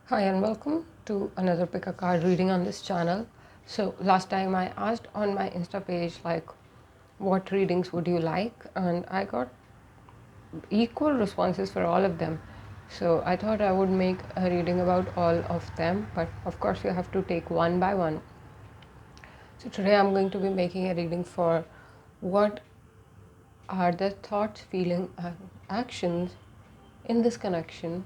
Hi and welcome to another pick a card reading on this channel. So last time I asked on my Insta page like what readings would you like, and I got equal responses for all of them. So I thought I would make a reading about all of them, but of course you have to take one by one. So today I'm going to be making a reading for what are the thoughts, feelings and actions in this connection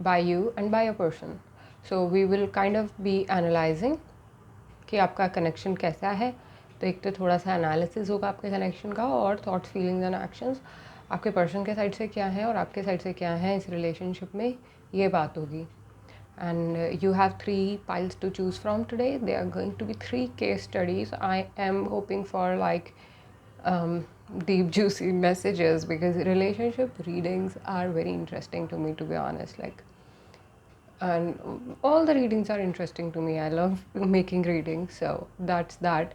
by you and by a person. So we will kind of be analyzing कि आपका connection कैसा है. तो एक तो थोड़ा सा analysis होगा आपके कनेक्शन का, और थॉट्स, फीलिंग्स एंड एक्शंस आपके पर्सन के साइड से क्या है और आपके साइड से क्या है इस रिलेशनशिप में, ये बात होगी. And you have 3 piles to choose from today. They are going to be 3 case studies. I am hoping for like deep juicy messages because relationship readings are very interesting to me, to be honest. Like, and all the readings are interesting to me. I love making readings, so that's that.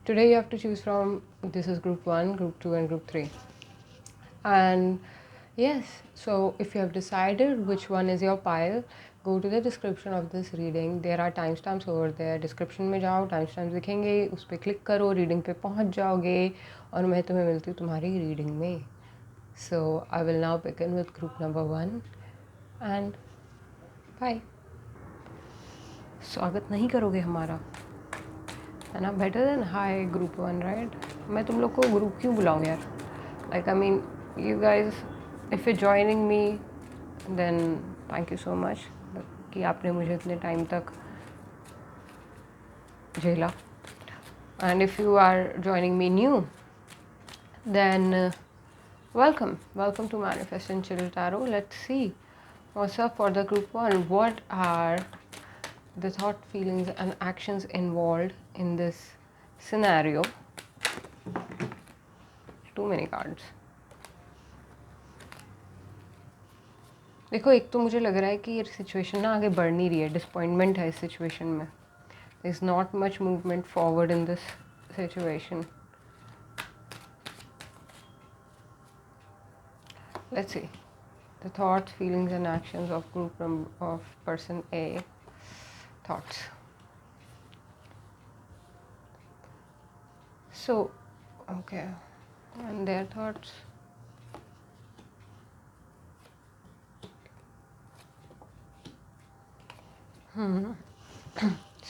Today you have to choose from, this is group 1, group 2 and group 3. And yes, so if you have decided which one is your pile, go to the description of this reading. There are timestamps over there. Description में जाओ, timestamps दिखेंगे, उस पर click करो, reading पे पहुंच जाओगे और मैं तुम्हें मिलती हूँ तुम्हारी रीडिंग में. So I will now begin with group number 1 and bye. स्वागत नहीं करोगे हमारा, है ना? Better than hi group 1, right? मैं तुम लोग को ग्रुप क्यों बुलाऊँ यार? Like I mean you guys, if you joining me then thank you so much कि आपने मुझे इतने टाइम तक झेला. And if you are joining me new then welcome to Manifest and Chill Tarot. Let's see what's up for the group 1. What are the thought, feelings and actions involved in this scenario? Too many cards. देखो, एक तो मुझे लग रहा है कि ये situation ना आगे बढ़ नहीं रही है. डिसअपॉइंटमेंट है इस सिचुएशन में. There is not much movement forward in this situation. Let's see the thoughts, feelings and actions of of person A. Thoughts. So okay, and their thoughts.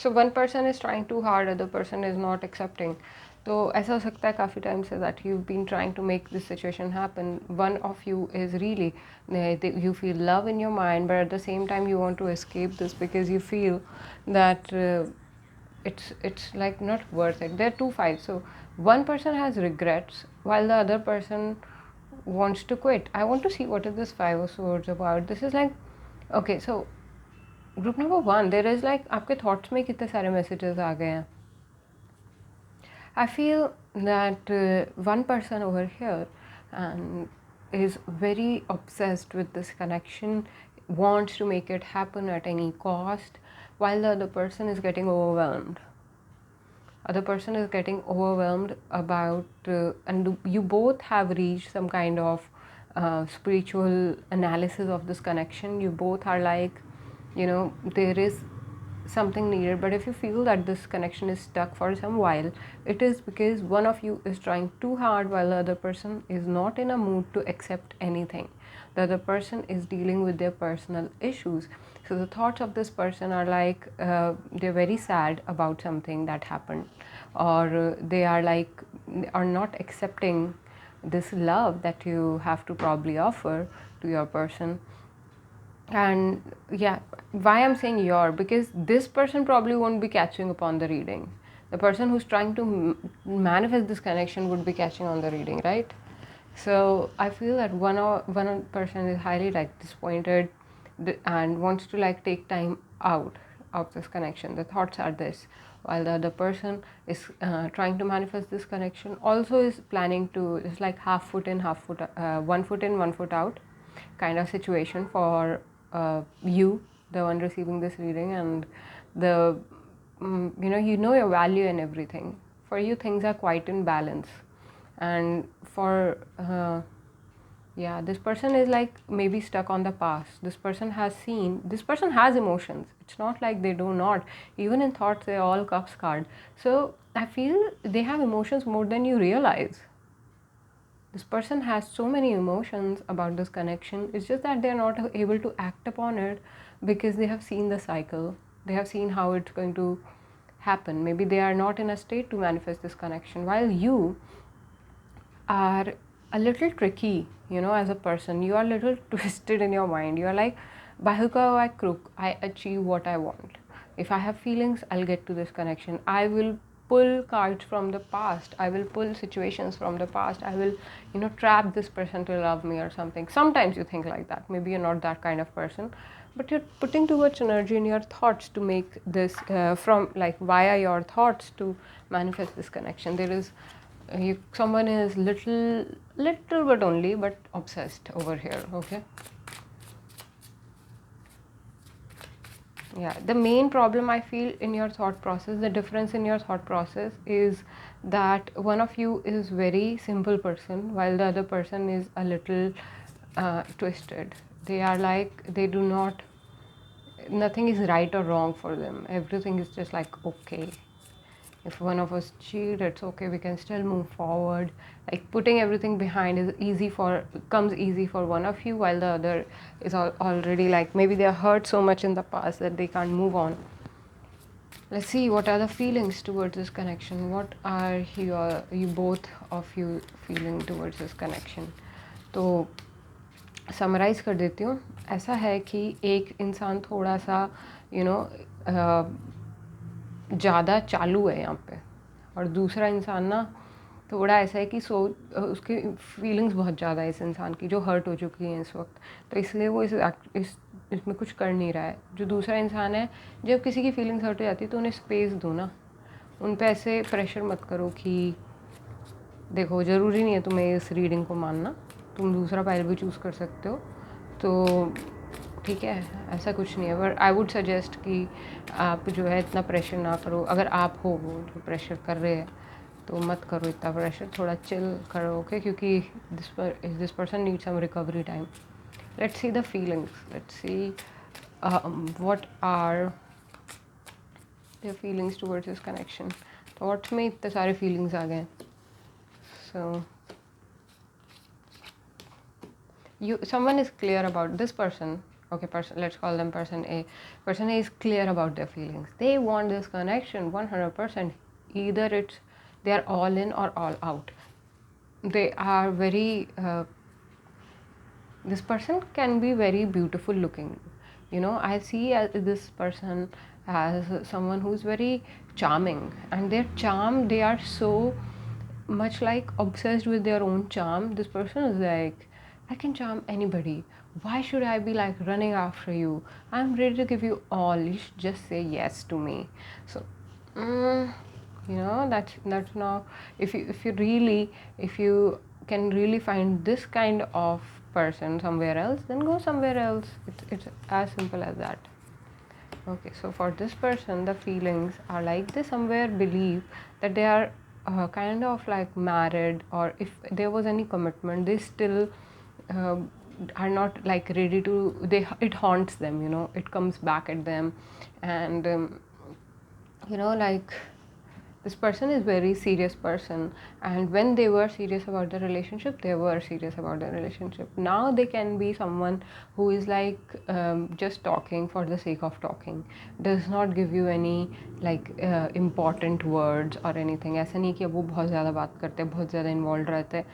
So one person is trying too hard, other person is not accepting. तो ऐसा हो सकता है काफ़ी time से that you've been trying to make this situation happen. One of you is really, you feel love in your mind, but at the same time you want to escape this because you feel that it's like not worth it. There are 2 fights. So one person has regrets while the other person wants to quit. I want to see what is this 5 of swords about. This is like, okay, so group number 1, there is like आपके thoughts में कितने सारे messages आ गए हैं. I feel that one person over here and is very obsessed with this connection, wants to make it happen at any cost, while the other person is getting overwhelmed. Other person is getting overwhelmed about and you both have reached some kind of spiritual analysis of this connection. You both are like, you know, there is something needed, but if you feel that this connection is stuck for some while, it is because one of you is trying too hard while the other person is not in a mood to accept anything. The other person is dealing with their personal issues. So the thoughts of this person are like they're very sad about something that happened, or they are like are not accepting this love that you have to probably offer to your person. And yeah, why I'm saying your, because this person probably won't be catching upon the reading. The person who's trying to manifest this connection would be catching on the reading, right? So I feel that one person is highly like disappointed and wants to like take time out of this connection. The thoughts are this, while the other person is trying to manifest this connection, also is planning to, it's like half foot in, half foot, 1 foot in, 1 foot out kind of situation for you, the one receiving this reading, and the you know your value and everything. For you, things are quite in balance, and for Yeah, this person is like maybe stuck on the past. This person has emotions. It's not like they do not. Even in thoughts, they're all cups card. So I feel they have emotions more than you realize. This person has so many emotions about this connection. It's just that they're not able to act upon it because they have seen the cycle. They have seen how it's going to happen. Maybe they are not in a state to manifest this connection, while you are a little tricky, as a person. You are a little twisted in your mind. You are like, by hook or by crook, I achieve what I want. If I have feelings, I'll get to this connection. I will pull cards from the past. I will pull situations from the past. I will, trap this person to love me or something. Sometimes you think like that. Maybe you're not that kind of person, but you're putting too much energy in your thoughts to make this, from like via your thoughts to manifest this connection. There is someone is little but only but obsessed over here. Okay, yeah, the main problem I feel in your thought process, the difference in your thought process is that one of you is very simple person while the other person is a little twisted. They are like, they do not, nothing is right or wrong for them. Everything is just like, okay, if one of us cheat, it's okay, we can still move forward. Like putting everything behind is comes easy for one of you, while the other is already like, maybe they're hurt so much in the past that they can't move on. Let's see, what are the feelings towards this connection? What are you both of you feeling towards this connection? तो summarise कर देती हूँ. ऐसा है कि एक इंसान थोड़ा सा ज़्यादा चालू है यहाँ पे, और दूसरा इंसान ना थोड़ा ऐसा है कि उसकी फीलिंग्स बहुत ज़्यादा है इस इंसान की, जो हर्ट हो चुकी है इस वक्त. तो इसलिए वो इसमें कुछ कर नहीं रहा है. जो दूसरा इंसान है, जब किसी की फीलिंग्स हर्ट हो जाती है तो उन्हें स्पेस दो ना. उन पे ऐसे प्रेशर मत करो कि देखो ज़रूरी नहीं है तुम्हें इस रीडिंग को मानना, तुम दूसरा पहले भी चूज़ कर सकते हो. तो ठीक है, ऐसा कुछ नहीं है. पर आई वुड सजेस्ट कि आप जो है इतना प्रेशर ना करो. अगर आप हो वो जो प्रेशर कर रहे हैं तो मत करो इतना प्रेशर, थोड़ा चिल करो. ओके, क्योंकि this person need some recovery time. Let's see the feelings. Let's see what are their feelings towards this connection. Thoughts में इतने सारे फीलिंग्स आ गए. सो someone is clear about this person. Okay, let's call them person A. Person A is clear about their feelings. They want this connection 100%. Either they are all in or all out. They are very this person can be very beautiful looking. I see this person as someone who's very charming, and their charm, they are so much like obsessed with their own charm. This person is like, I can charm anybody. Why should I be like running after you? I'm ready to give you all. You should just say yes to me. So, that's now. If you can really find this kind of person somewhere else, then go somewhere else. It's as simple as that. Okay, so for this person, the feelings are like they somewhere believe that they are kind of like married, or if there was any commitment, they still are not like ready to. It haunts them. It comes back at them, and like this person is very serious person, and when they were serious about the relationship, they were serious about the relationship. Now they can be someone who is like just talking for the sake of talking, does not give you any like important words or anything. ऐसा नहीं कि वो बहुत ज़्यादा बात करते हैं, बहुत ज़्यादा involved रहते हैं,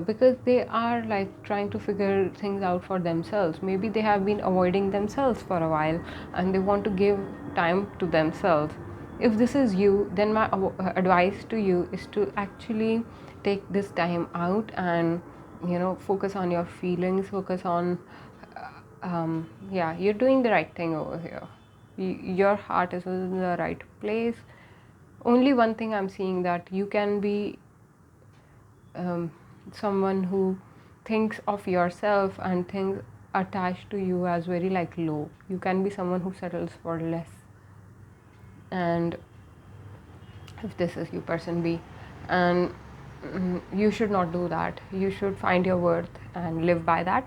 because they are like trying to figure things out for themselves. Maybe they have been avoiding themselves for a while and they want to give time to themselves. If this is you, then my advice to you is to actually take this time out and focus on your feelings, focus on you're doing the right thing over here. Your heart is in the right place. Only one thing I'm seeing, that you can be someone who thinks of yourself and things attached to you as very like low. You can be someone who settles for less. And if this is you, person B, and you should not do that. You should find your worth and live by that.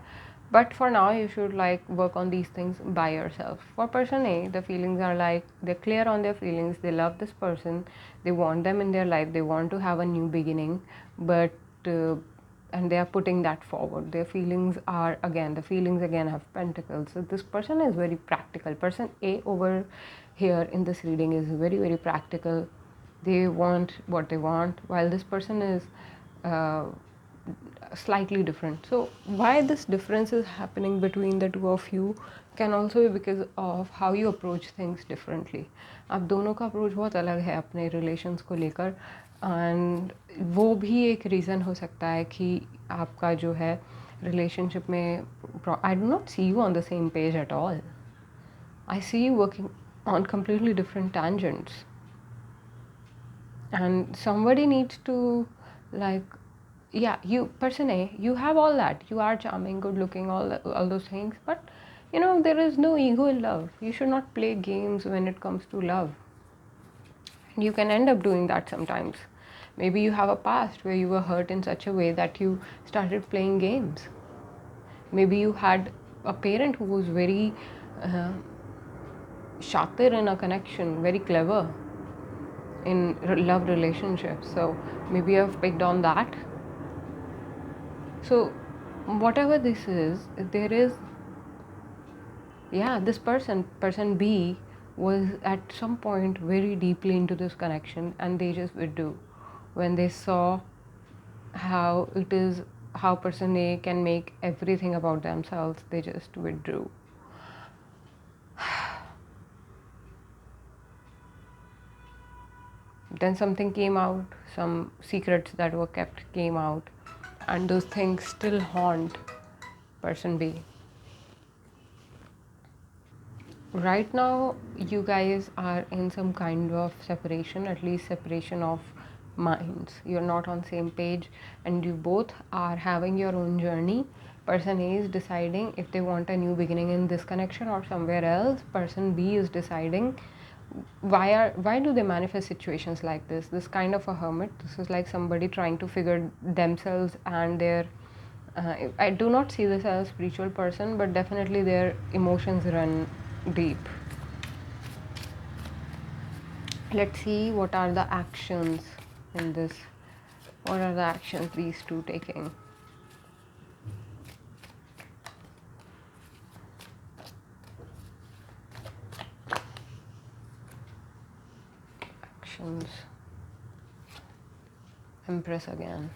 But for now, you should like work on these things by yourself. For person A, the feelings are like they're clear on their feelings. They love this person. They want them in their life. They want to have a new beginning, but uh, and they are putting that forward. Their feelings are again, the feelings again have pentacles. So this person is very practical. Person A over here in this reading is very practical. They want what they want, while this person is uh, slightly different. So why this difference is happening between the two of you can also be because of how you approach things differently. आप दोनों का approach बहुत अलग है अपने relations को लेकर, and वो भी एक रीज़न हो सकता है कि आपका जो है रिलेशनशिप में I do not see you on the same page at all. I see you working on completely different tangents, and somebody needs to like, yeah, you person A, you have all that, you are charming, good looking, all those things, but you know there is no ego in love. You should not play games when it comes to love. You can end up doing that sometimes. Maybe you have a past where you were hurt in such a way that you started playing games. Maybe you had a parent who was very uh, shatir in a connection, very clever in love relationships. So maybe I've picked on that. So whatever this is, there is, yeah, this person B was at some point very deeply into this connection, and they just withdrew when they saw how it is, how person A can make everything about themselves. They just withdrew. Then something came out, some secrets that were kept came out, and those things still haunt person B. Right now, you guys are in some kind of separation, at least separation of minds. You're not on same page, and you both are having your own journey. Person A is deciding if they want a new beginning in this connection or somewhere else. Person B is deciding why do they manifest situations like this kind of a hermit. This is like somebody trying to figure themselves and their I do not see this as a spiritual person, but definitely their emotions run deep. Let's see what are the actions in this. What are the actions these two taking? Actions. Empress again.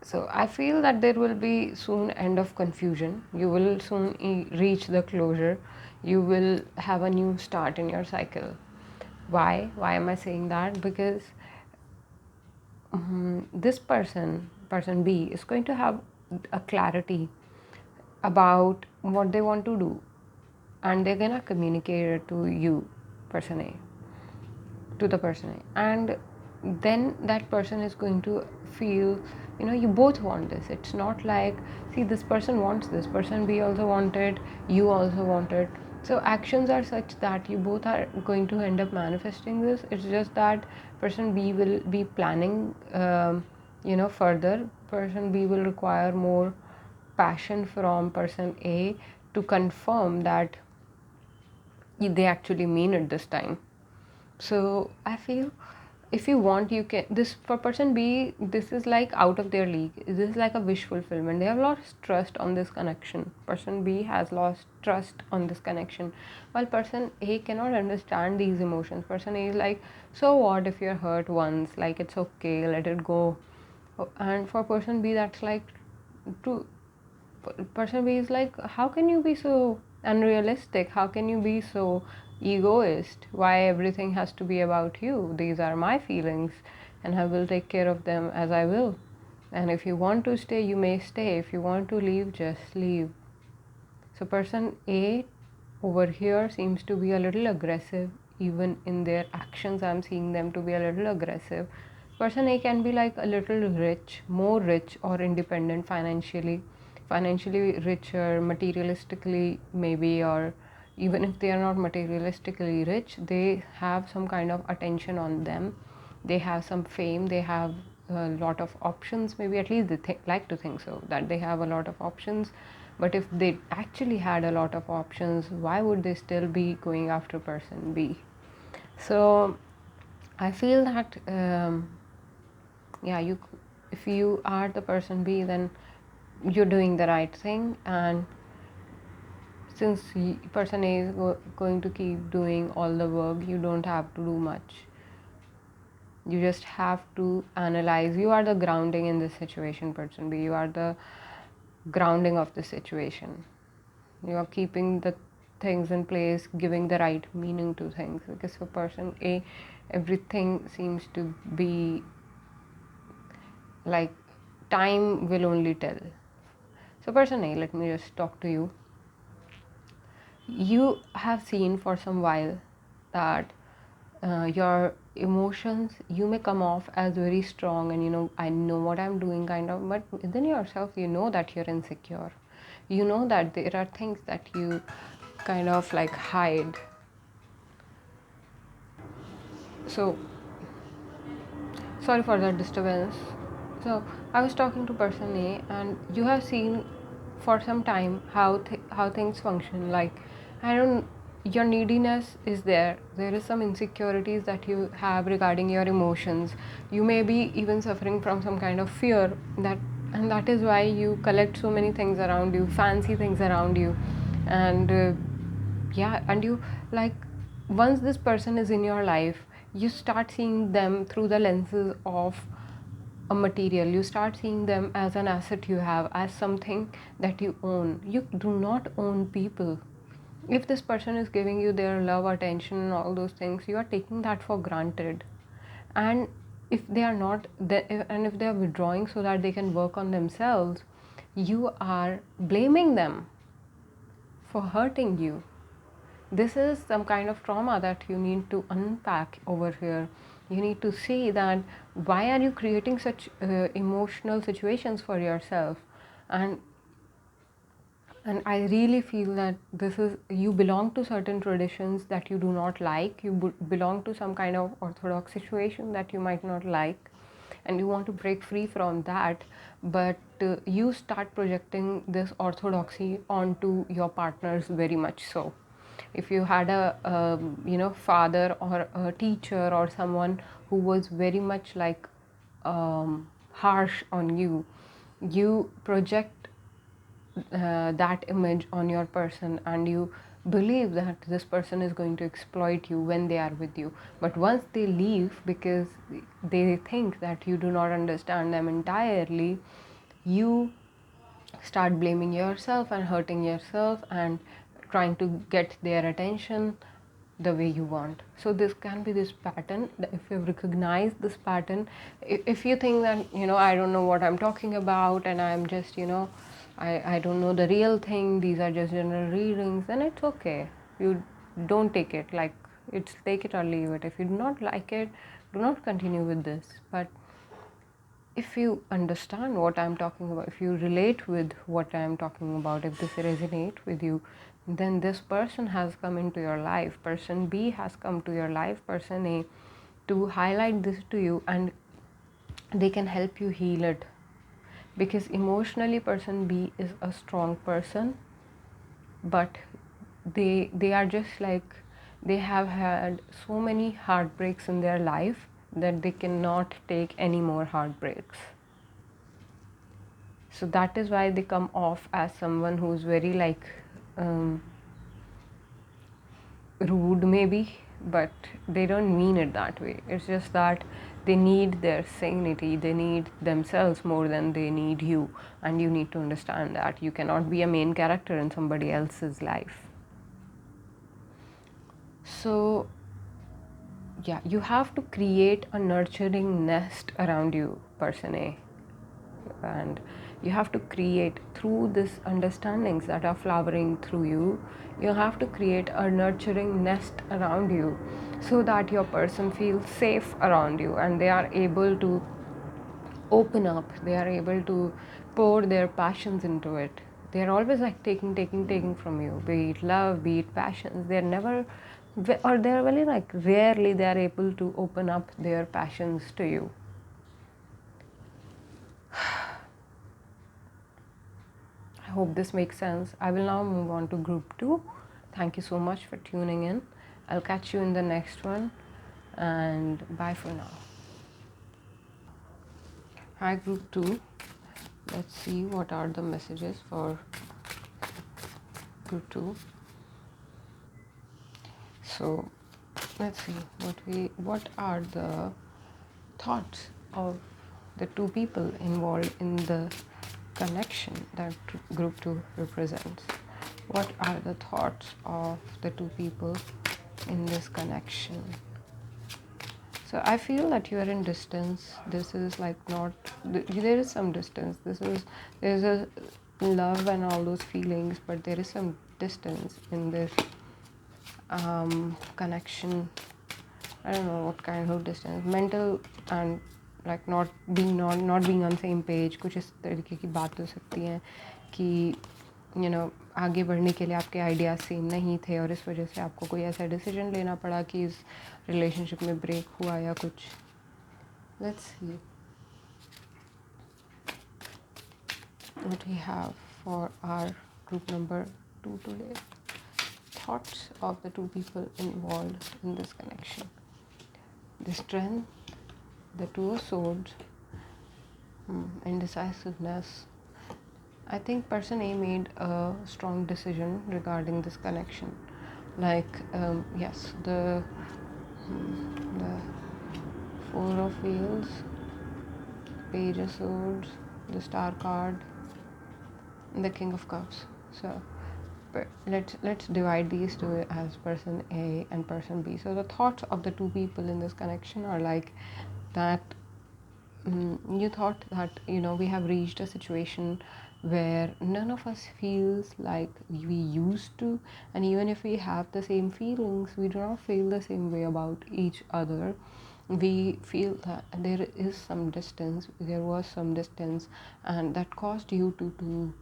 So I feel that there will be soon end of confusion. You will soon reach the closure. You will have a new start in your cycle. Why? Why am I saying that? Because this person B, is going to have a clarity about what they want to do, and they're gonna communicate it to you, person A, to the person A, and then that person is going to feel, you know, you both want this. It's not like, see, this person wants this, person B also wanted, you also wanted. So actions are such that you both are going to end up manifesting this. It's just that person B will be planning, further. Person B will require more passion from person A to confirm that they actually mean it this time. So I feel if you want, you can. This for person B, this is like out of their league. This is like a wish fulfillment. They have lost trust on this connection. Person B has lost trust on this connection, while person A cannot understand these emotions. Person A is like, so what if you're hurt once? Like, it's okay, let it go. And for person B, that's like, to person B is like, how can you be so unrealistic? How can you be so egoist? Why everything has to be about you? These are my feelings, and I will take care of them as I will. And if you want to stay, you may stay. If you want to leave, just leave. So person A over here seems to be a little aggressive. Even in their actions, I'm seeing them to be a little aggressive. Person A can be like a little rich, more rich or independent financially richer, materialistically maybe, or even if they are not materialistically rich, they have some kind of attention on them. They have some fame, they have a lot of options, maybe, at least they like to think so, that they have a lot of options. But if they actually had a lot of options, why would they still be going after person B? So I feel that yeah, if you are the person B, then you're doing the right thing. And since person A is going to keep doing all the work, you don't have to do much. You just have to analyze. You are the grounding in this situation, person B. You are the grounding of the situation. You are keeping the things in place, giving the right meaning to things. Because for person A, everything seems to be like time will only tell. So, person A, let me just talk to you. You have seen for some while that your emotions, you may come off as very strong and I know what I'm doing, kind of, but within yourself, you know that you're insecure. You know that there are things that you kind of like hide. So, sorry for that disturbance. So I was talking to person A, and you have seen for some time how things function. Like, I don't, your neediness is there. There is some insecurities that you have regarding your emotions. You may be even suffering from some kind of fear, and that is why you collect so many things around you, fancy things around you, and yeah, and you, like, once this person is in your life, you start seeing them through the lenses of a material. You start seeing them as an asset you have, as something that you own. You do not own people. If this person is giving you their love, attention, and all those things, you are taking that for granted. And if they are not, and if they are withdrawing so that they can work on themselves, you are blaming them for hurting you. This is some kind of trauma that you need to unpack over here. You need to see that why are you creating such emotional situations for yourself. And and I really feel that this is, you belong to certain traditions that you do not like. You belong to some kind of orthodox situation that you might not like, and you want to break free from that. But you start projecting this orthodoxy onto your partners very much. So if you had a father or a teacher or someone who was very much like harsh on you, you project that image on your person, and you believe that this person is going to exploit you when they are with you. But once they leave, because they think that you do not understand them entirely, you start blaming yourself and hurting yourself and trying to get their attention the way you want. So this can be this pattern. If you recognize this pattern, if you think that I don't know what I'm talking about, and I'm just I don't know the real thing, these are just general readings, then it's okay. You don't take it like it's take it or leave it. If you do not like it, do not continue with this. But if you understand what I'm talking about, if you relate with what I'm talking about, if this resonates with you, then this person has come into your life. Person B has come to your life, person A, to highlight this to you, and they can help you heal it. Because emotionally, person B is a strong person, but they are just like, they have had so many heartbreaks in their life that they cannot take any more heartbreaks. So that is why they come off as someone who's very like rude maybe, but they don't mean it that way. It's just that they need their sanity, they need themselves more than they need you, and you need to understand that you cannot be a main character in somebody else's life. So yeah, you have to create a nurturing nest around you, person A, and You have to create through these understandings that are flowering through you. You have to create a nurturing nest around you so that your person feels safe around you and they are able to open up, they are able to pour their passions into it. They are always like taking from you, be it love, be it passions. They're never, or they're very like rarely they are able to open up their passions to you. I hope this makes sense. I will now move on to group 2. Thank you so much for tuning in. I'll catch you in the next one, and bye for now. Hi group 2. Let's see what are the messages for group 2. So let's see what are the thoughts of the two people involved in the connection that group 2 represents. What are the thoughts of the two people in this connection? So I feel that you are in distance. This is like not, there is some distance. There's a love and all those feelings, but there is some distance in this connection. I don't know what kind of distance, mental and like not being on same page. कुछ इस तरीके की बात हो सकती हैं कि आगे बढ़ने के लिए आपके आइडियाज सेम नहीं थे और इस वजह से आपको कोई ऐसा डिसीजन लेना पड़ा कि इस रिलेशनशिप में ब्रेक हुआ या कुछ. Let's see what we have for our group number 2 today. Thoughts of the two people involved in this connection. The strength, the Two of Swords, indecisiveness. I think person A made a strong decision regarding this connection. Like, yes, the Four of Wheels, Page of Swords, the Star card, and the King of Cups. So let's divide these two as person A and person B. So the thoughts of the two people in this connection are like that. You thought that we have reached a situation where none of us feels like we used to, and even if we have the same feelings, we do not feel the same way about each other. We feel that there is some distance, there was some distance, and that caused you to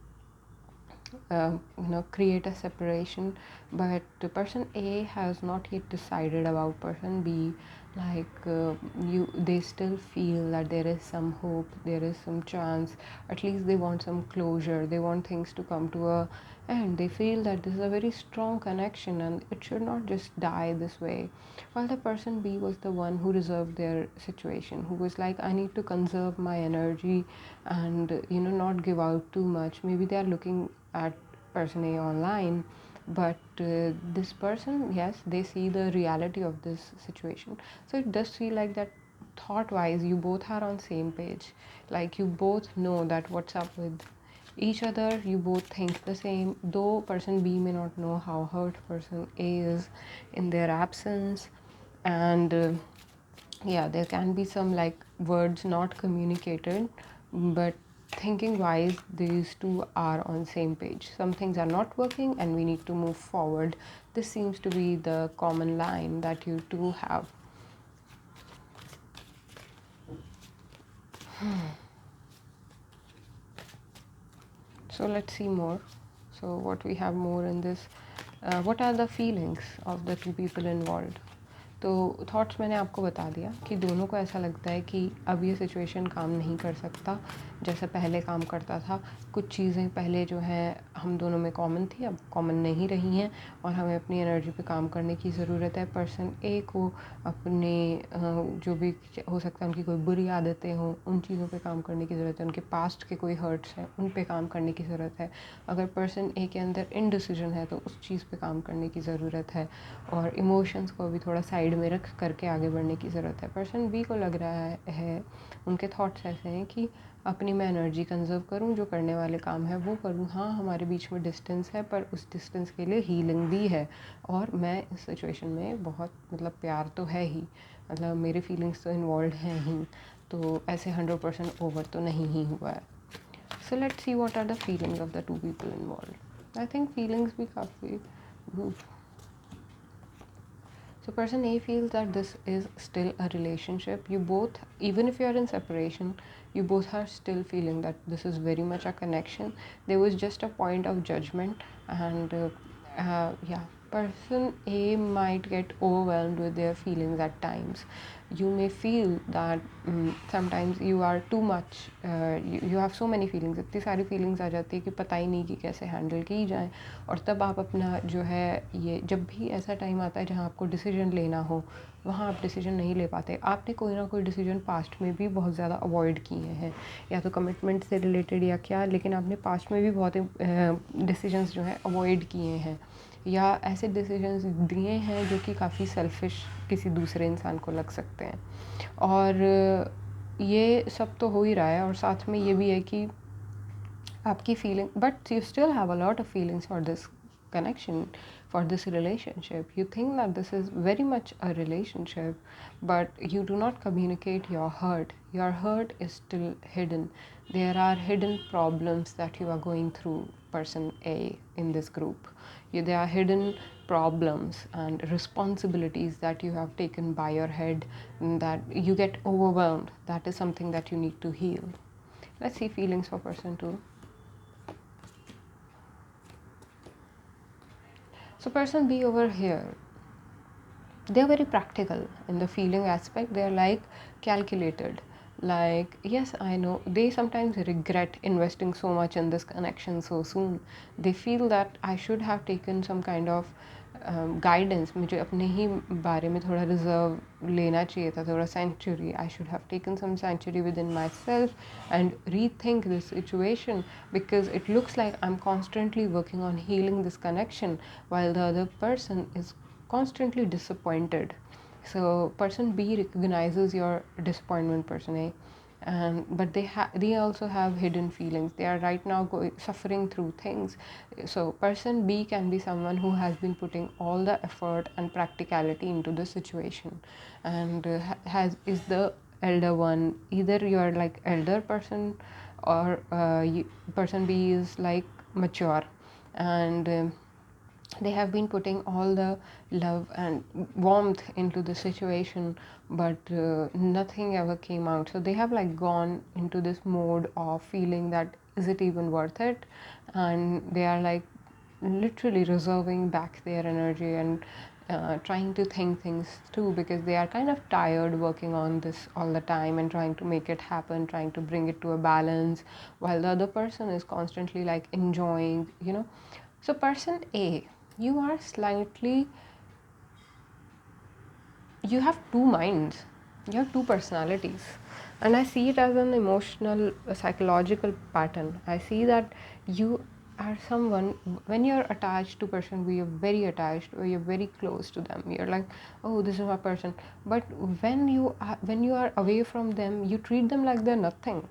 create a separation. But the person A has not yet decided about person B. Like they still feel that there is some hope, there is some chance. At least they want some closure, they want things to come to a end. They feel that this is a very strong connection and it should not just die this way. While the person B was the one who reserved their situation, who was like, I need to conserve my energy and not give out too much. Maybe they are looking at person A online, but this person, yes, they see the reality of this situation. So it does feel like that thought wise you both are on same page. Like you both know that what's up with each other, you both think the same, though person B may not know how hurt person A is in their absence. And yeah, there can be some like words not communicated, but thinking wise these two are on same page. Some things are not working and we need to move forward. This seems to be the common line that you two have. So let's see more. So what we have more in this, what are the feelings of the two people involved? तो thoughts मैंने आपको बता दिया कि दोनों को ऐसा लगता है कि अब ये सिचुएशन काम नहीं कर सकता जैसे पहले काम करता था. कुछ चीज़ें पहले जो है हम दोनों में कॉमन थी, अब कॉमन नहीं रही हैं और हमें अपनी एनर्जी पे काम करने की ज़रूरत है. पर्सन ए को अपने जो भी हो सकता है उनकी कोई बुरी आदतें हों उन चीज़ों पे काम करने की ज़रूरत है. उनके पास्ट के कोई हर्ट्स हैं उन पे काम करने की ज़रूरत है. अगर पर्सन ए के अंदर इनडिसीजन है तो उस चीज़ पे काम करने की ज़रूरत है और इमोशंस को भी थोड़ा साइड में रख करके आगे बढ़ने की ज़रूरत है. पर्सन बी को लग रहा है उनके थॉट्स ऐसे हैं कि अपनी मैं एनर्जी कंजर्व करूं, जो करने वाले काम है वो करूं. हाँ, हमारे बीच में डिस्टेंस है पर उस डिस्टेंस के लिए हीलिंग भी है और मैं इस सिचुएशन में बहुत प्यार तो है ही, मेरे फीलिंग्स तो इन्वॉल्व हैं ही, तो ऐसे 100% ओवर तो नहीं ही हुआ है. So let's see what are the feelings of the two people involved. I think feelings भी काफ़ी So person A feels that this is still a relationship. You both, even if you are in separation, you both are still feeling that this is very much a connection. There was just a point of judgment, and yeah, person A might get overwhelmed with their feelings at times. You may feel that sometimes you are too much, you have so many feelings, इतनी सारी feelings आ जाती है कि पता ही नहीं कि कैसे handle की जाए. और तब आप अपना जो है ये जब भी ऐसा टाइम आता है जहाँ आपको डिसीजन लेना हो, वहाँ आप डिसीजन नहीं ले पाते. आपने कोई ना कोई डिसीजन पास्ट में भी बहुत ज़्यादा अवॉइड किए हैं, या तो कमिटमेंट से रिलेटेड या क्या, लेकिन आपने पास्ट में भी बहुत डिसीजंस जो है अवॉइड किए हैं, या ऐसे डिसीजंस दिए हैं जो कि काफ़ी सेल्फिश किसी दूसरे इंसान को लग सकते हैं. और ये सब तो हो ही रहा है, और साथ में ये भी है कि आपकी feeling, but you still have a lot of feelings for this connection, for this relationship. You think that this is very much a relationship, but you do not communicate your hurt. Your hurt is still hidden. There are hidden problems that you are going through, person A in this group. There are hidden problems and responsibilities that you have taken by your head, that you get overwhelmed. That is something that you need to heal. Let's see feelings for person 2. So person B over here, they're very practical in the feeling aspect. They're like calculated. Like, yes, I know. They sometimes regret investing so much in this connection so soon. They feel that I should have taken some kind of guidance. मुझे अपने ही बारे में थोड़ा reserve लेना चाहिए था, थोड़ा sanctuary. I should have taken some sanctuary within myself and rethink this situation, because it looks like I'm constantly working on healing this connection while the other person is constantly disappointed. So person B recognizes your disappointment, person A, and but they also have hidden feelings. They are right now suffering through things. So person B can be someone who has been putting all the effort and practicality into the situation, and is the elder one. Either you are like elder person, or person B is like mature, and they have been putting all the love and warmth into the situation, but nothing ever came out. So they have like gone into this mode of feeling that is it even worth it, and they are like literally reserving back their energy and trying to think things through, because they are kind of tired working on this all the time and trying to make it happen, trying to bring it to a balance, while the other person is constantly like enjoying, you know. So person A, you are slightly, you have two minds, you have two personalities, and I see it as an emotional psychological pattern. I see that you are someone, when you're attached to person B, you're very attached, or you're very close to them, you're like, oh, this is my person. But when you are away from them, you treat them like they're nothing,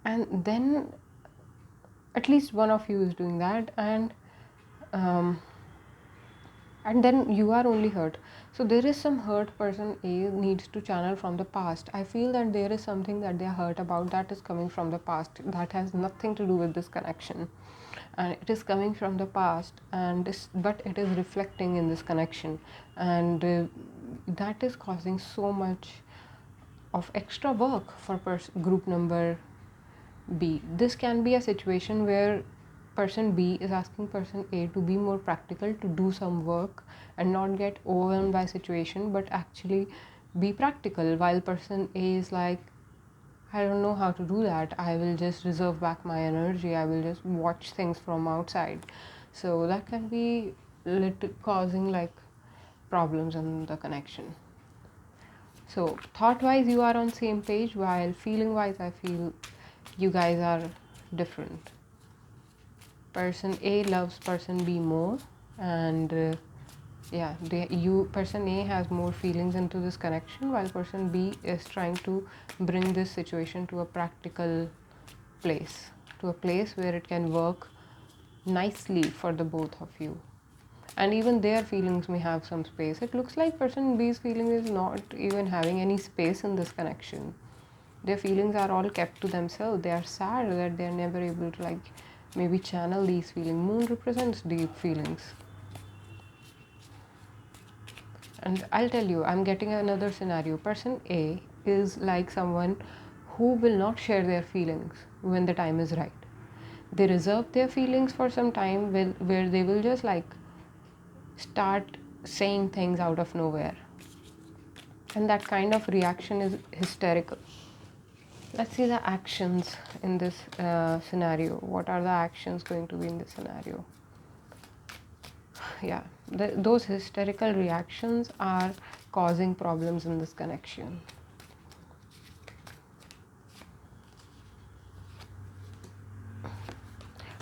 and then at least one of you is doing that, um, and then you are only hurt. So there is some hurt person A needs to channel from the past. I feel that there is something that they are hurt about that is coming from the past, that has nothing to do with this connection, and it is coming from the past, and but it is reflecting in this connection, and that is causing so much of extra work for group number B. This can be a situation where person B is asking person A to be more practical, to do some work and not get overwhelmed by situation, but actually be practical, while person A is like, I don't know how to do that, I will just reserve back my energy, I will just watch things from outside. So that can be causing like problems in the connection. So thought wise you are on same page, while feeling wise I feel you guys are different. Person A loves person B more, and yeah, person A has more feelings into this connection, while person B is trying to bring this situation to a practical place, to a place where it can work nicely for the both of you. And even their feelings may have some space. It looks like person B's feeling is not even having any space in this connection. Their feelings are all kept to themselves. They are sad that they are never able to like maybe channel these feelings. Moon represents deep feelings. And I'll tell you, I'm getting another scenario. Person A is like someone who will not share their feelings when the time is right. They reserve their feelings for some time where they will just like start saying things out of nowhere. And that kind of reaction is hysterical. Let's see the actions in this scenario. What are the actions going to be in this scenario? Yeah, those hysterical reactions are causing problems in this connection.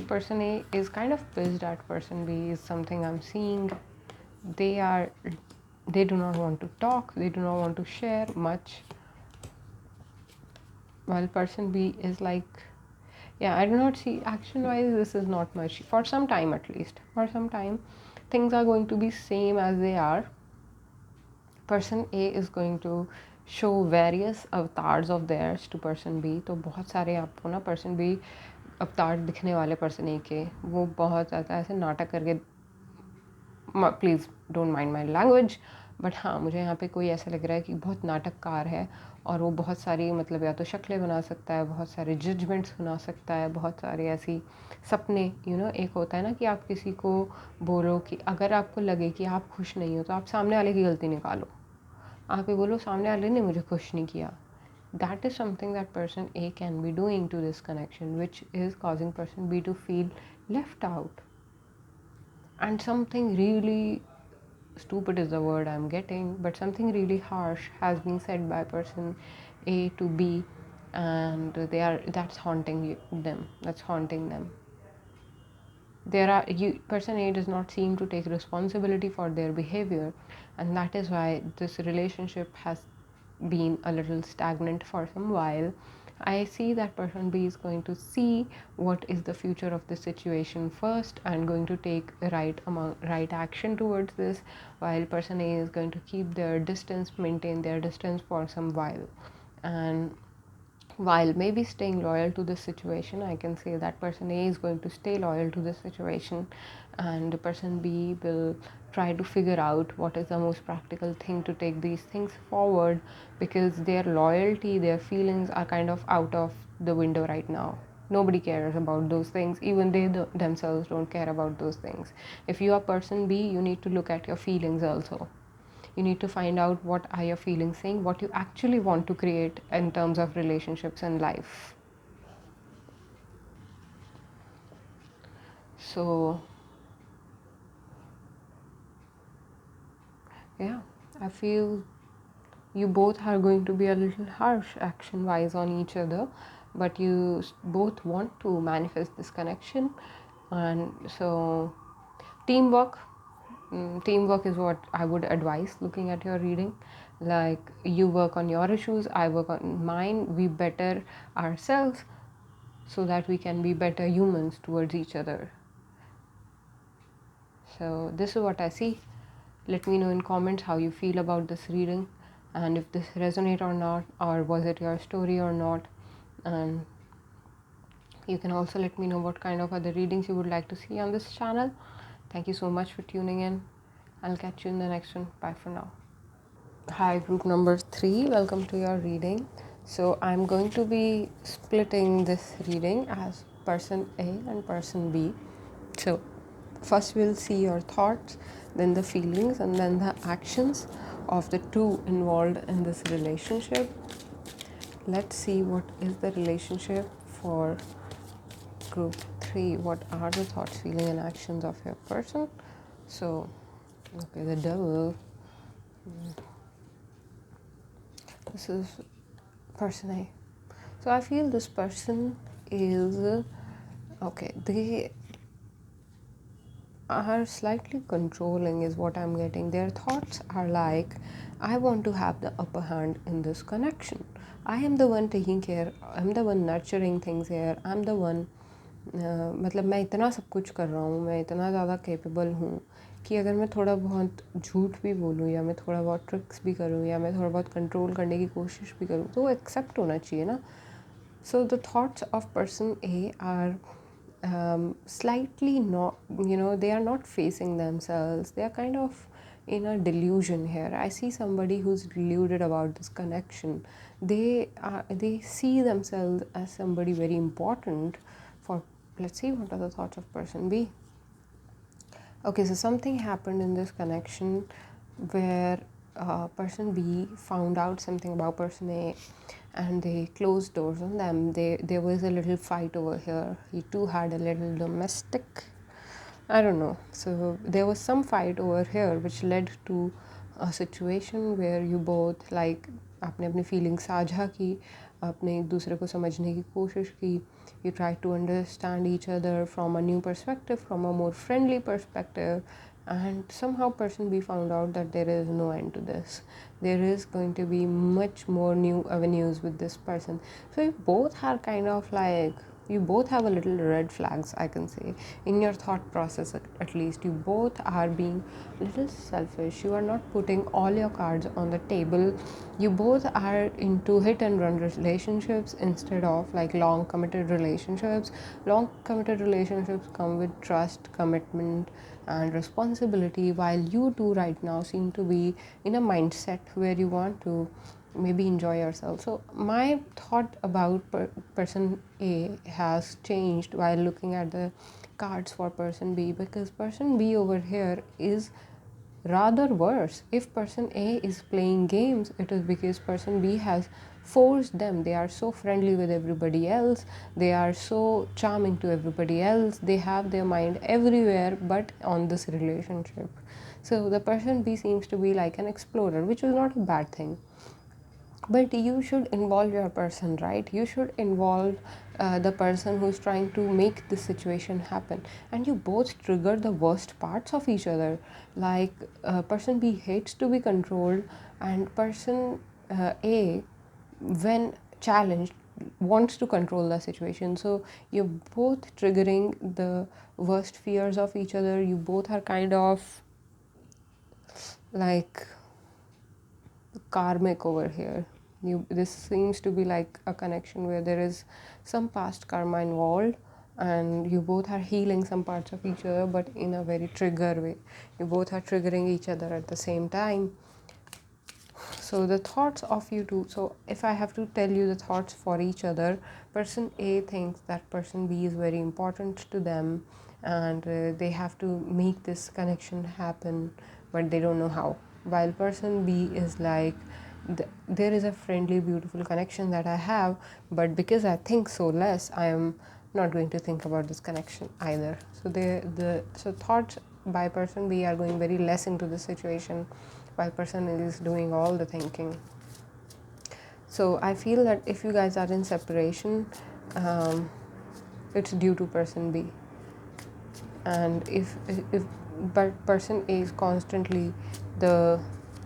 Person A is kind of pissed at person B is something I'm seeing. They do not want to talk, they do not want to share much, while person B is like, yeah, I do not see action wise this is not much for some time. At least for some time things are going to be same as they are. Person A is going to show various avatars of theirs to person B. तो बहुत सारे आपको ना person B अवतार दिखने वाले person A के, वो बहुत ज़्यादा ऐसे नाटक करके, please don't mind my language, but हाँ मुझे यहाँ पे कोई ऐसा लग रहा है कि बहुत नाटककार है और वो बहुत सारी मतलब या तो शक्लें बना सकता है, बहुत सारे जजमेंट्स बना सकता है, बहुत सारे ऐसी सपने एक होता है ना कि आप किसी को बोलो कि अगर आपको लगे कि आप खुश नहीं हो तो आप सामने वाले की गलती निकालो, आप ये बोलो सामने वाले ने मुझे खुश नहीं किया. That is something that person A can be doing to this connection, which is causing person B to feel left out. And something really stupid is the word I'm getting, but something really harsh has been said by person A to B, and that's haunting them. That's haunting them. Person A does not seem to take responsibility for their behavior, and that is why this relationship has been a little stagnant for some while. I see that person B is going to see what is the future of the situation first and going to take right action towards this, while person A is going to keep their distance, maintain their distance for some while. And while maybe staying loyal to this situation, I can say that person A is going to stay loyal to this situation, and the person B will try to figure out what is the most practical thing to take these things forward, because their loyalty, their feelings are kind of out of the window right now. Nobody cares about those things. Even they themselves don't care about those things. If you are person B, you need to look at your feelings also. You need to find out what are your feelings saying, what you actually want to create in terms of relationships and life. So yeah, I feel you both are going to be a little harsh action wise on each other, but you both want to manifest this connection. And so teamwork is what I would advise looking at your reading. Like, you work on your issues, I work on mine, we better ourselves so that we can be better humans towards each other. So this is what I see. Let me know in comments how you feel about this reading, and if this resonates or not, or was it your story or not. And you can also let me know what kind of other readings you would like to see on this channel. Thank you so much for tuning in. I'll catch you in the next one. Bye for now. Hi, group number 3, welcome to your reading. So I'm going to be splitting this reading as person A and person B. So first we'll see your thoughts, then the feelings, and then the actions of the two involved in this relationship. Let's see what is the relationship for group 3. What are the thoughts, feelings, and actions of your person? So, okay, the devil. This is person A. So I feel this person is okay. They are slightly controlling is what I'm getting. Their thoughts are like, I want to have the upper hand in this connection. I am the one taking care, I'm the one nurturing things here, I'm the one मतलब मैं इतना सब कुछ कर रहा हूँ, मैं इतना ज़्यादा कैपेबल हूँ कि अगर मैं थोड़ा बहुत झूठ भी बोलूँ या मैं थोड़ा बहुत ट्रिक्स भी करूँ या मैं थोड़ा बहुत कंट्रोल करने की कोशिश भी करूँ तो वो एक्सेप्ट होना चाहिए ना. So the thoughts of person A are slightly not, they are not facing themselves. They are kind of in a delusion here. I see somebody who's deluded about this connection. They see themselves as somebody very important for. Let's see what are the thoughts of person B. Okay, so something happened in this connection where person B found out something about person A and they closed doors on them. There was a little fight over here. He too had a little domestic, I don't know. So there was some fight over here which led to a situation where you both like आपने अपनी feelings साझा की, आपने एक दूसरे को समझने की कोशिश की. You try to understand each other from a new perspective, from a more friendly perspective, and somehow person B found out that there is no end to this. There is going to be much more new avenues with this person. So you both are kind of like, you both have a little red flags, I can say, in your thought process. At least you both are being a little selfish. You are not putting all your cards on the table. You both are into hit and run relationships instead of like long committed relationships. Long committed relationships come with trust, commitment, and responsibility, while you two right now seem to be in a mindset where you want to maybe enjoy yourself. So my thought about person A has changed while looking at the cards for person B, because person B over here is rather worse. If person A is playing games, it is because person B has forced them. They are so friendly with everybody else, they are so charming to everybody else, they have their mind everywhere but on this relationship. So the person B seems to be like an explorer, which is not a bad thing. But you should involve your person, right? You should involve the person who's trying to make this situation happen, and you both trigger the worst parts of each other. Like person B hates to be controlled, and person A, when challenged, wants to control the situation. So you're both triggering the worst fears of each other. You both are kind of like karmic over here. This seems to be like a connection where there is some past karma involved, and you both are healing some parts of each other, but in a very trigger way. You both are triggering each other at the same time. So the thoughts of you two, so if I have to tell you the thoughts for each other, person A thinks that person B is very important to them, and they have to make this connection happen, but they don't know how. While person B is like, there is a friendly, beautiful connection that I have, but because I think so less, I am not going to think about this connection either. So so thoughts by person B are going very less into the situation, while person is doing all the thinking. So I feel that if you guys are in separation, it's due to person B. And if but person A is constantly the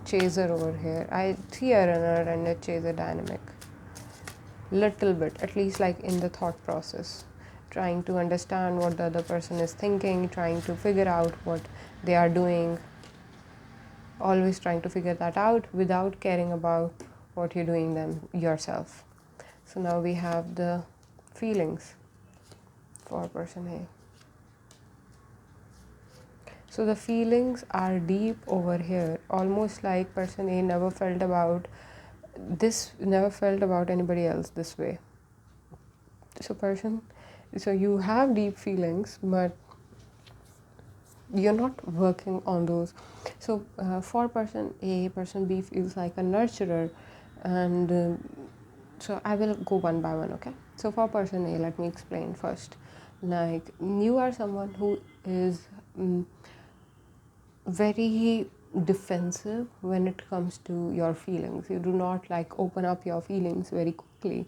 chaser over here, I see a runner and a chaser dynamic. Little bit, at least like in the thought process, trying to understand what the other person is thinking, trying to figure out what they are doing, always trying to figure that out without caring about what you're doing them yourself. So now we have the feelings for person A. So the feelings are deep over here, almost like person A never felt about anybody else this way. So you have deep feelings, but you're not working on those. So for person A, person B feels like a nurturer, and so I will go one by one. Okay, so for person A, let me explain first. Like, you are someone who is very defensive when it comes to your feelings. You do not like open up your feelings very quickly.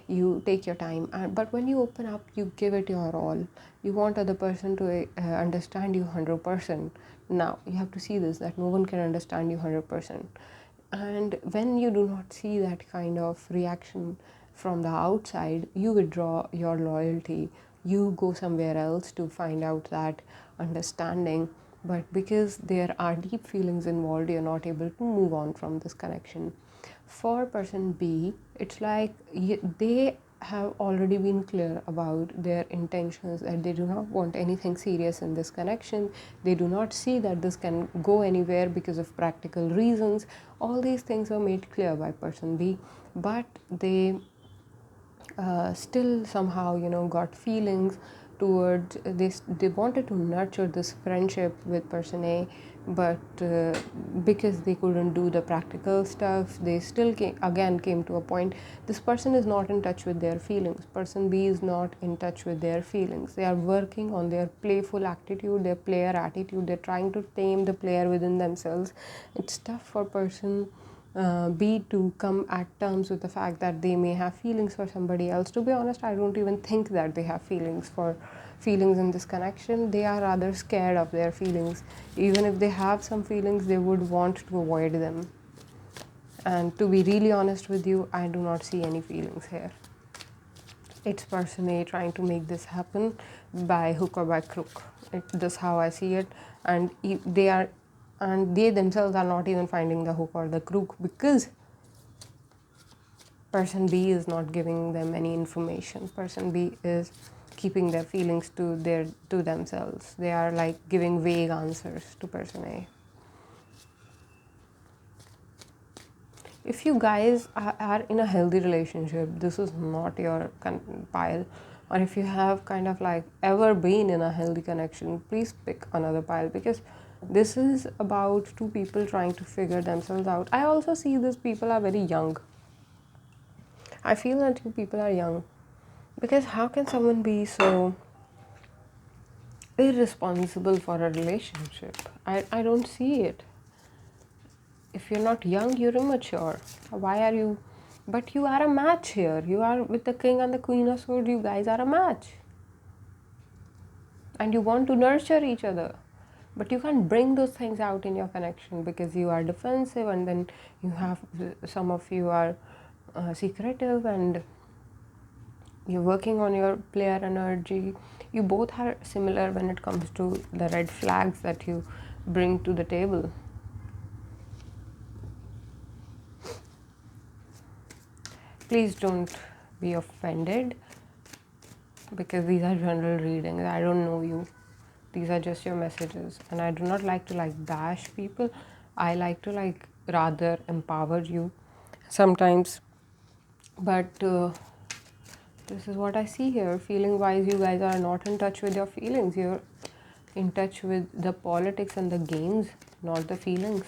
You take your time, but when you open up, you give it your all. You want other person to understand you 100%. Now you have to see this, that no one can understand you 100%. And when you do not see that kind of reaction from the outside, you withdraw your loyalty, you go somewhere else to find out that understanding, but because there are deep feelings involved, you're not able to move on from this connection. For person B, it's like they have already been clear about their intentions, that they do not want anything serious in this connection. They do not see that this can go anywhere because of practical reasons. All these things are made clear by person B, but they still somehow got feelings towards this. They wanted to nurture this friendship with person A, but because they couldn't do the practical stuff, they still came to a point. This person is not in touch with their feelings. Person B is not in touch with their feelings. They are working on their playful attitude, their player attitude. They're trying to tame the player within themselves. It's tough for person B to come at terms with the fact that they may have feelings for somebody else. To be honest, I don't even think that they have feelings in this connection. They are rather scared of their feelings. Even if they have some feelings, they would want to avoid them. And to be really honest with you, I do not see any feelings here. It's person A trying to make this happen by hook or by crook. That's how I see it. And they themselves are not even finding the hook or the crook, because person B is not giving them any information. Person B is keeping their feelings to themselves. They are like giving vague answers to person A. If you guys are in a healthy relationship, this is not your pile. Or if you have kind of like ever been in a healthy connection, please pick another pile, because this is about two people trying to figure themselves out. I also see these people are very young. I feel that you people are young, because how can someone be so irresponsible for a relationship? I don't see it. If you're not young, you're immature. Why are you? But you are a match here. You are with the king and the queen of swords. You guys are a match. And you want to nurture each other. But you can't bring those things out in your connection because you are defensive, and then you have some of you are secretive, and you're working on your player energy. You both are similar when it comes to the red flags that you bring to the table. Please don't be offended, because these are general readings. I don't know you. These are just your messages, and I do not like to bash people. I like to rather empower you sometimes. But this is what I see here. Feeling wise, you guys are not in touch with your feelings. You're in touch with the politics and the games, not the feelings.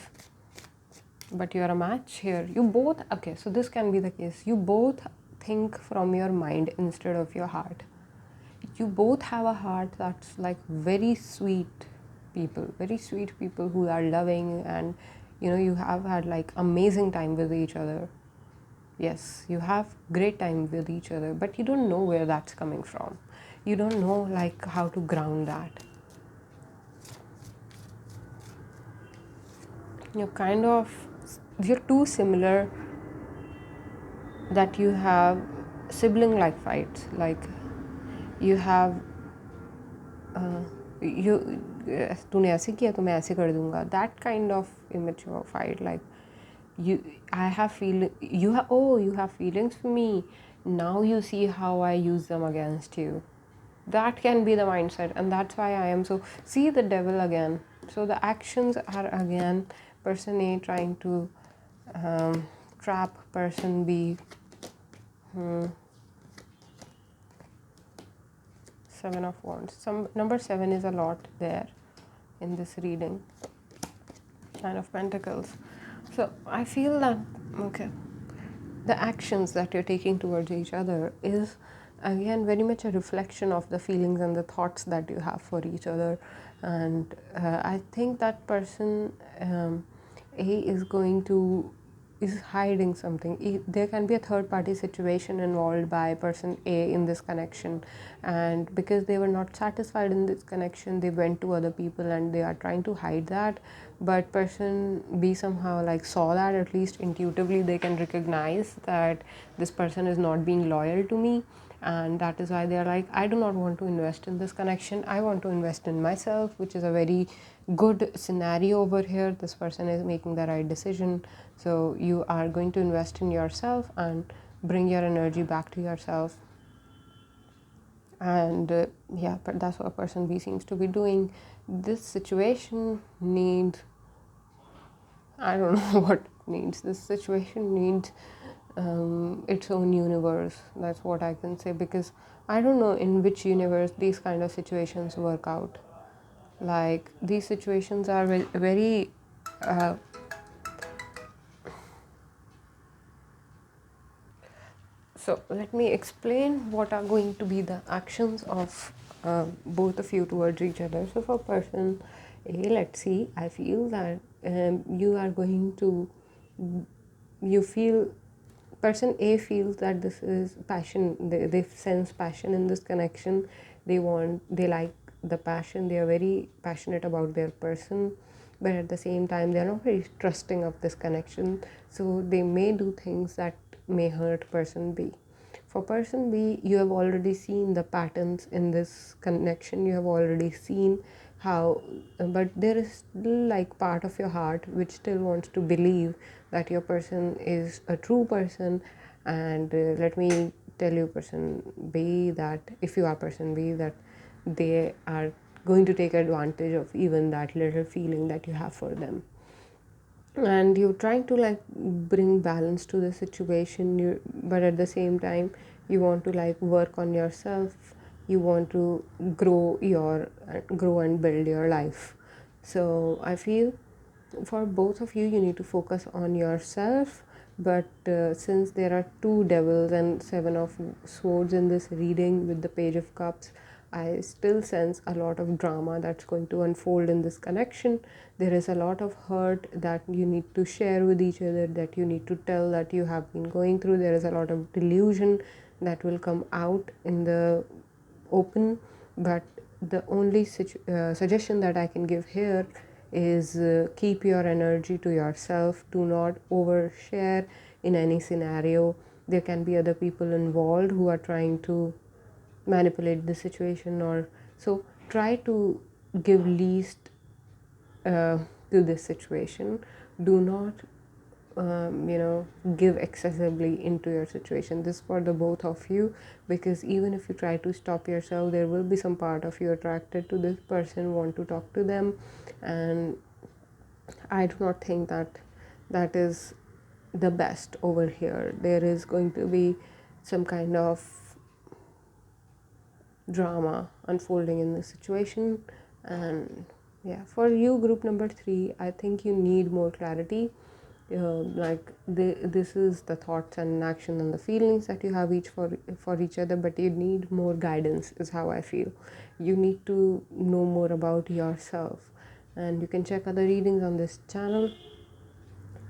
But you're a match here. You both, okay, so this can be the case. You both think from your mind instead of your heart. You both have a heart that's like very sweet people who are loving, and you have had amazing time with each other. Yes, you have great time with each other, but you don't know where that's coming from. You don't know how to ground that. You're too similar that you have sibling fights. You have तूने ऐसे किया तो मैं ऐसे कर दूंगा. That kind of immature fight. You have feelings for me. Now you see how I use them against you. That can be the mindset, and that's why I am so. See the devil again. So the actions are again person A trying to trap person B. 7 of Wands. Number 7 is a lot there in this reading. 9 of Pentacles. So I feel that, the actions that you're taking towards each other is again very much a reflection of the feelings and the thoughts that you have for each other. And I think that person A is hiding something. There can be a third party situation involved by person A in this connection, and because they were not satisfied in this connection, they went to other people and they are trying to hide that. But person B somehow saw that. At least intuitively they can recognize that this person is not being loyal to me, and that is why they are like, I do not want to invest in this connection, I want to invest in myself, which is a very good scenario over here. This person is making the right decision, so you are going to invest in yourself and bring your energy back to yourself. And yeah, but that's what person B seems to be doing. This situation needs, I don't know what it needs. This situation needs its own universe. That's what I can say, because I don't know in which universe these kind of situations work out. Like, these situations are very so let me explain what are going to be the actions of both of you towards each other. So for person A, let's see, I feel that you are going to, you feel, person A feels that this is passion, they sense passion in this connection, they like the passion, they are very passionate about their person, but at the same time they are not very trusting of this connection, so they may do things that may hurt person B. For person B, you have already seen the patterns in this connection, you have already seen how, but there is still like part of your heart which still wants to believe that your person is a true person. And let me tell you, person B, that if you are person B, that they are going to take advantage of even that little feeling that you have for them, and you're trying to like bring balance to the situation, but at the same time you want to like work on yourself, you want to grow and build your life. So I feel for both of you, you need to focus on yourself. But since there are two devils and seven of swords in this reading with the page of cups, I still sense a lot of drama that's going to unfold in this connection. There is a lot of hurt that you need to share with each other, that you need to tell that you have been going through. There is a lot of delusion that will come out in the open. But the only suggestion that I can give here is keep your energy to yourself. Do not overshare in any scenario. There can be other people involved who are trying to manipulate the situation, or so try to give least to this situation. Do not give excessively into your situation. This is for the both of you, because even if you try to stop yourself, there will be some part of you attracted to this person, want to talk to them, and I do not think that that is the best over here. There is going to be some kind of drama unfolding in this situation. And yeah, for you, group number 3, I think you need more clarity. This is the thoughts and action and the feelings that you have each for each other, but you need more guidance, is how I feel. You need to know more about yourself, and you can check other readings on this channel.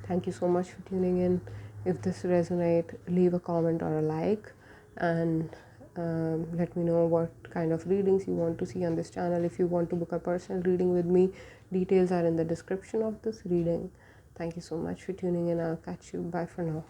Thank you so much for tuning in. If this resonates, leave a comment or a like, and let me know what kind of readings you want to see on this channel. If you want to book a personal reading with me, details are in the description of this reading. Thank you so much for tuning in. I'll catch you. Bye for now.